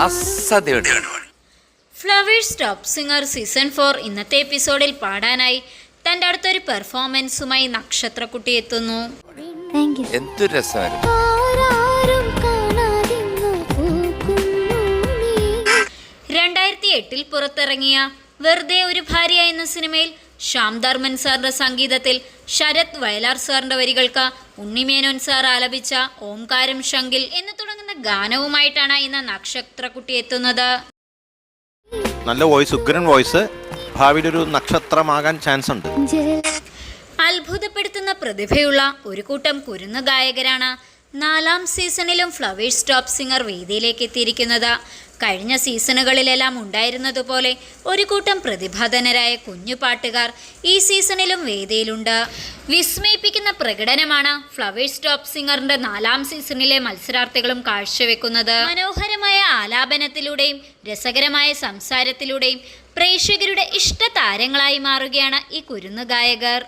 അസാധ്യമാണ്. Flowers top singer season 4 ഇന്നത്തെ എപ്പിസോഡിൽ പാടാനായി തൻ്റെ അടുത്തൊരു പെർഫോമൻസുമായി നക്ഷത്രക്കുട്ടി എത്തുന്നു. എന്തൊരു രസമായിരുന്നു. 2008 പുറത്തിറങ്ങിയ വെറുതെ ഒരു ഭാര്യ എന്ന സിനിമയിൽ ശ്യാം ധർമ്മൻ സാറിന്റെ സംഗീതത്തിൽ ശരത് വയലാർ സാറിന്റെ വരികൾക്ക് ഉണ്ണിമേനോൻ സാർ ആലപിച്ച ഓംകാരം ശങ്കിൽ എന്ന് തുടങ്ങുന്ന ഗാനവുമായിട്ടാണ് ഇന്ന് നക്ഷത്രക്കുട്ടി എത്തുന്നത്. നല്ല വോയിസ്, ഉഗ്രൻ വോയിസ്. ഭാവിയിൽ ഒരു നക്ഷത്രമാകാൻ ചാൻസ് ഉണ്ട്. അത്ഭുതപ്പെടുത്തുന്ന പ്രതിഭയുള്ള ഒരു കൂട്ടം കുരുന്ന് ഗായകരാണ് 4ാം സീസണിലും ഫ്ലവേഴ്സ് ടോപ്പ് സിംഗർ വേദിയിലേക്ക് എത്തിയിരിക്കുന്നത്. കഴിഞ്ഞ സീസണുകളിലെല്ലാം ഉണ്ടായിരുന്നതുപോലെ ഒരു കൂട്ടം പ്രതിഭാധനരായ കുഞ്ഞു പാട്ടുകാർ ഈ സീസണിലും വേദിയിലുണ്ട്. വിസ്മയിപ്പിക്കുന്ന പ്രകടനമാണ് ഫ്ലവേഴ്സ് ടോപ്പ് സിംഗറിന്റെ 4ാം സീസണിലെ മത്സരാർത്ഥികളും കാഴ്ചവെക്കുന്നത്. മനോഹരമായ ആലാപനത്തിലൂടെയും രസകരമായ സംസാരത്തിലൂടെയും പ്രേക്ഷകരുടെ ഇഷ്ട താരങ്ങളായി മാറുകയാണ് ഈ കുരുന്നു ഗായകർ.